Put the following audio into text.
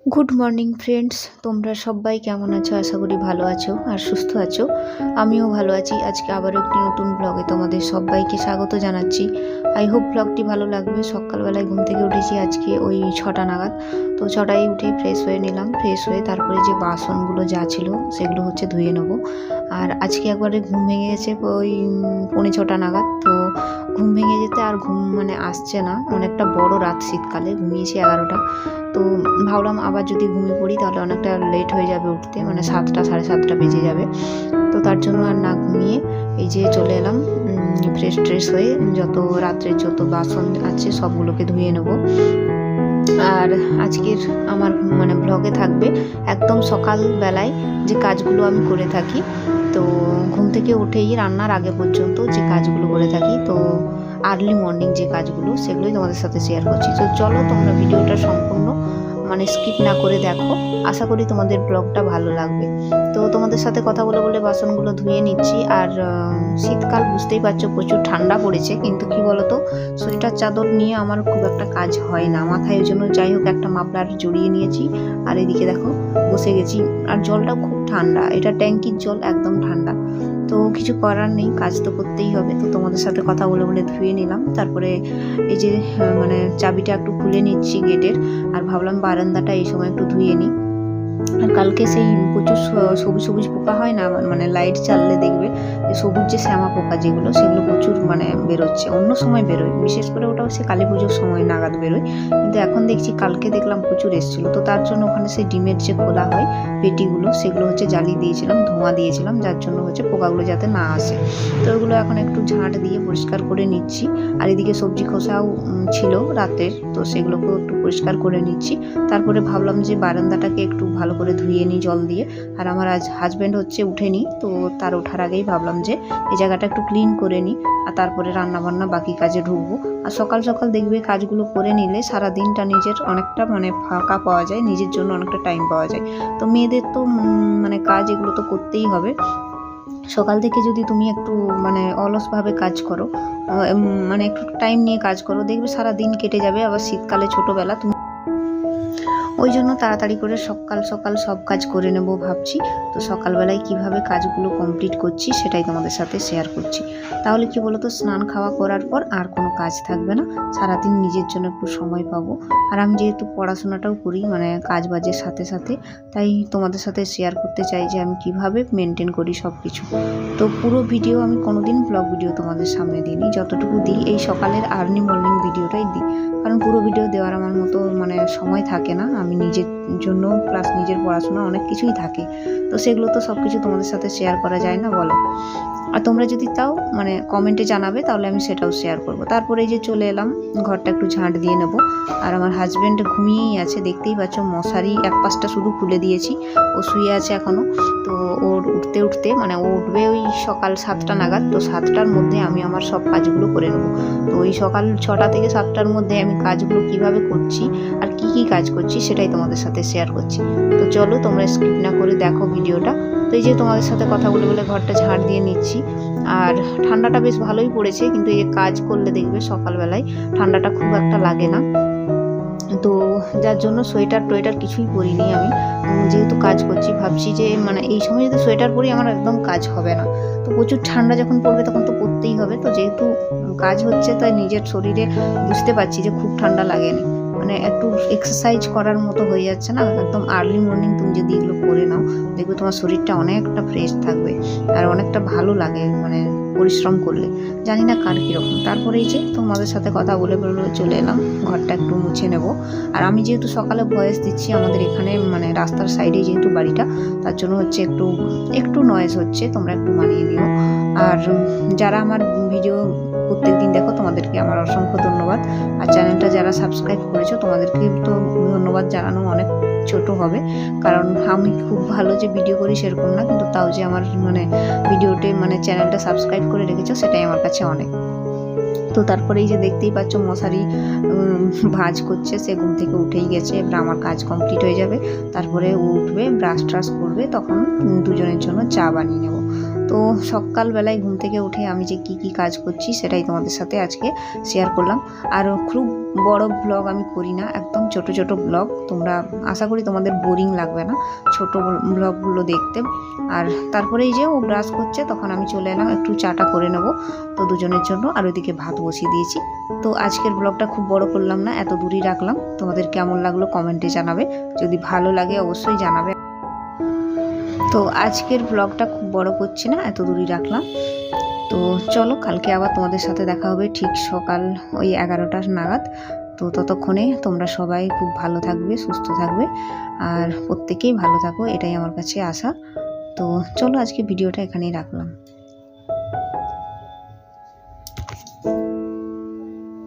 Good morning friends, তোমরা সবাই কেমন আছো? আশা করি ভালো আছো আর সুস্থ আছো। আমিও ভালো আছি। আজকে আবারও একটি নতুন ব্লগে তোমাদের সবাইকে স্বাগত জানাচ্ছি। আই হোপ ব্লগটি ভালো লাগবে। সকালবেলায় ঘুম থেকে উঠেছি আজকে ওই 6টা নাগাদ। তো 6টায় উঠে ফ্রেশ হয়ে নিলাম। ফ্রেশ হয়ে তারপরে যে বাসনগুলো যা ছিল সেগুলো হচ্ছে ধুয়ে নেবো। আর আজকে একবারে ঘুম ভেঙে গেছে ওই 6:45 নাগাদ। তো ঘুম ভেঙে যেতে আর ঘুম আসছে না। অনেকটা বড় রাত, শীতকালে ঘুমিয়েছি 11টা। তো ভাবলাম আবার যদি ঘুমিয়ে পড়ি তাহলে অনেকটা লেট হয়ে যাবে উঠতে, 7টা 7:30 বেজে যাবে। তো তার জন্য আর না ঘুমিয়ে এই যে চলে এলাম। ফ্রেশ হয়ে রাত্রের যত বাসন আছে সবগুলোকে ধুয়ে নেব। আর আজকের আমার ব্লগে থাকবে একদম সকালবেলায় যে কাজগুলো আমি করে থাকি। তো ঘুম থেকে উঠেই রান্নার আগে পর্যন্ত যে কাজগুলো করে থাকি, তো আর্লি মর্নিং যে কাজগুলো সেগুলোই তোমাদের সাথে শেয়ার করছি। তো চলো তোমরা ভিডিওটা সম্পূর্ণ স্কিপ না করে দেখো। আশা করি তোমাদের ব্লগটা ভালো লাগবে। তো তোমাদের সাথে কথা বলে বলে বাসনগুলো ধুয়ে নিচ্ছি। আর শীতকাল বুঝতেই পারছো, প্রচুর ঠান্ডা পড়েছে। কিন্তু কি বলতো, সোয়েটার চাদর নিয়ে আমার খুব একটা কাজ হয় না মাথায়। ওই জন্য যাই হোক একটা মাফলার জড়িয়ে নিয়েছি। আর এদিকে দেখো বসে গেছি। আর জলটা খুব ঠান্ডা, এটা ট্যাঙ্কির জল, একদম ঠান্ডা। তো কিছু করার নেই, কাজ তো করতেই হবে। তো তোমাদের সাথে কথা বলে বলে ধুয়ে নিলাম। তারপরে এই যে চাবিটা একটু খুলে নিচ্ছি গেটের। আর ভাবলাম বারান্দাটা এই সময় একটু ধুয়ে নিই। আর কালকে সেই প্রচুর সবুজ সবুজ পোকা হয় না, লাইট চাললে দেখবে যে সবুজ যে শ্যামা পোকা যেগুলো, সেগুলো প্রচুর বেরোচ্ছে। অন্য সময় বেরোয়, বিশেষ করে ওটা হচ্ছে কালী পুজোর সময় নাগাদ বেরোয়। কিন্তু এখন দেখছি, কালকে দেখলাম প্রচুর এসেছিলো। তো তার জন্য ওখানে সেই ডিমের যে খোলা হয় পেটিগুলো, সেগুলো হচ্ছে জ্বালিয়ে দিয়েছিলাম, ধোঁয়া দিয়েছিলাম, যার জন্য হচ্ছে পোকাগুলো যাতে না আসে। তো ওগুলো এখন একটু ঝাঁট দিয়ে পরিষ্কার করে নিচ্ছি। আর এদিকে সবজি খোসাও ছিল রাতের, তো সেগুলোকেও একটু পরিষ্কার করে নিচ্ছি। তারপরে ভাবলাম যে বারান্দাটাকে একটু ভালো করে ধুয়ে নিই জল দিয়ে। আর আমার আজ হাজব্যান্ড হচ্ছে উঠেনি, তো তার ওঠার আগেই ভাবলাম যে এই জায়গাটা একটু ক্লিন করে নিই। আর তারপরে রান্নাবান্না বাকি কাজে ঢুকবো। আর সকাল সকাল দেখবে কাজগুলো করে নিলে সারা দিনটা নিজের অনেকটা ফাঁকা পাওয়া যায়, নিজের জন্য অনেকটা টাইম পাওয়া যায়। তো মেয়েদের তো কাজ এগুলো তো করতেই হবে। সকাল থেকে যদি তুমি একটু অলসভাবে কাজ করো, একটু টাইম নিয়ে কাজ করো, দেখবে সারা দিন কেটে যাবে। আবার শীতকালে ছোটোবেলা তুমি, ওই জন্য তাড়াতাড়ি করে সকাল সকাল সব কাজ করে নেব ভাবছি। তো সকালবেলায় কিভাবে কাজগুলো কমপ্লিট করছি সেটাই তোমাদের সাথে শেয়ার করছি। তাহলে কি বলো তো, স্নান খাওয়া করার পর আর কোনো কাজ থাকবে না, সারাদিন নিজের জন্য একটু সময় পাবো। আর আমি যেহেতু পড়াশোনাটাও করি কাজ বাজের সাথে সাথে, তাই তোমাদের সাথে শেয়ার করতে চাই যে আমি কিভাবে মেনটেন করি সব কিছু। তো পুরো ভিডিও আমি কোনোদিন ব্লগ ভিডিও তোমাদের সামনে দিইনি, যতটুকু দিই এই সকালের আর্লি মর্নিং ভিডিওটাই দিই। কারণ পুরো ভিডিও দেওয়ার আমার মতো সময় থাকে না। আমি নিজের জন্য প্লাস নিজের পড়াশোনা অনেক কিছুই থাকে, তো সেগুলো তো সব কিছু তোমাদের সাথে শেয়ার করা যায় না, বলো। আর তোমরা যদি তাও কমেন্টে জানাবে, তাহলে আমি সেটাও শেয়ার করব। তারপরে এই যে চলে এলাম, ঘরটা একটু ঝাঁট দিয়ে নেব। আর আমার হাজব্যান্ড ঘুমিয়েই আছে, দেখতেই পাচ্ছ, মশারি এক পাশটা শুধু খুলে দিয়েছি, ও শুয়ে আছে এখনও। তো ওর উঠতে ও উঠবে ওই সকাল 7টা নাগাদ। তো 7টার মধ্যে আমি আমার সব কাজগুলো করে নেব। তো ওই সকাল 6টা থেকে 7টার মধ্যে আমি কাজগুলো কিভাবে করছি আর কি কি কাজ করছি সেটাই তোমাদের সাথে শেয়ার করছি। তো চলো তোমরা স্কিপ না করে দেখো ভিডিওটা। তো এই যে তোমাদের সাথে কথা বলে বলে ঘরটা ঝাড় দিয়ে নিচ্ছি। আর ঠান্ডাটা বেশ ভালোই পড়েছে, কিন্তু এই যে কাজ করলে দেখবে সকালবেলায় ঠান্ডাটা খুব একটা লাগে না। তো যার জন্য সোয়েটার টোয়েটার কিছুই পরিনি আমি, যেহেতু কাজ করছি। ভাবছি যে এই সময় যদি সোয়েটার পরি আমার একদম কাজ হবে না। তো প্রচুর ঠান্ডা যখন পড়বে তখন তো পরতেই হবে। তো যেহেতু কাজ হচ্ছে, তাই নিজের শরীরে বুঝতে পারছি যে খুব ঠান্ডা লাগেনি, একটু এক্সারসাইজ করার মতো হয়ে যাচ্ছে না। একদম আর্লি মর্নিং তুমি যদি এগুলো করে নাও, দেখবে তোমার শরীরটা অনেকটা ফ্রেশ থাকবে আর অনেকটা ভালো লাগে পরিশ্রম করলে। জানি না কার কীরকম। তারপরে এই যে তোমাদের সাথে কথা বলে বলে চলে এলাম, ঘরটা একটু মুছে নেব। আর আমি যেহেতু সকালে ভয়েস দিচ্ছি, আমাদের এখানে রাস্তার সাইডে যেহেতু বাড়িটা, তার জন্য হচ্ছে একটু নয়েজ হচ্ছে, তোমরা একটু মানিয়ে নিও। আর যারা আমার ভিডিও প্রত্যেকদিন দেখো, তোমাদেরকে আমার অসংখ্য ধন্যবাদ। আর চ্যানেলটা যারা সাবস্ক্রাইব করেছো, তোমাদেরকে তো ধন্যবাদ জানানো অনেক ছোট হবে, কারণ আমি খুব ভালো যে ভিডিও করি সেরকম না, কিন্তু তাও যে আমার ভিডিওতে চ্যানেলটা সাবস্ক্রাইব করে রেখেছো, সেটাই আমার কাছে অনেক। তো তারপরে এই যে দেখতেই পাচ্ছ মশারি ভাঁজ করছে, সে ঘুম থেকে উঠেই গেছে। এবার আমার কাজ কমপ্লিট হয়ে যাবে, তারপরে ও উঠবে, ব্রাশ ট্রাশ করবে, তখন দুজনের জন্য চা বানিয়ে নেব। তো সকালবেলায় ঘুম থেকে উঠে আমি যে কি কাজ করছি সেটাই তোমাদের সাথে আজকে শেয়ার করলাম। আর খুব বড় ব্লগ আমি করি না, একদম ছোট ছোট ব্লগ। তোমরা আশা করি তোমাদের বোরিং লাগবে না ছোট ব্লগগুলো দেখতে। আর তারপরে এই যে ও ব্রাশ করছে, তখন আমি চলে এলাম একটু চাটা করে নেব তো দুজনের জন্য। আর ওইদিকে ভাত বসিয়ে দিয়েছি। তো আজকের ব্লগটা খুব বড় করলাম না, এত দূরই রাখলাম। তোমাদের কেমন লাগলো কমেন্টে জানাবে, যদি ভালো লাগে অবশ্যই জানাবে। তো আজকের ব্লগটা খুব বড় করছি না, এত দূরই রাখলাম। তো চলো, কালকে আবার তোমাদের সাথে দেখা হবে ঠিক সকাল ওই 11টা নাগাদ। তো ততক্ষণে তোমরা সবাই খুব ভালো থাকবে, সুস্থ থাকবে, আর প্রত্যেকেই ভালো থাকো, এটাই আমার কাছে আশা। তো চলো, আজকে ভিডিওটা এখানেই রাখলাম।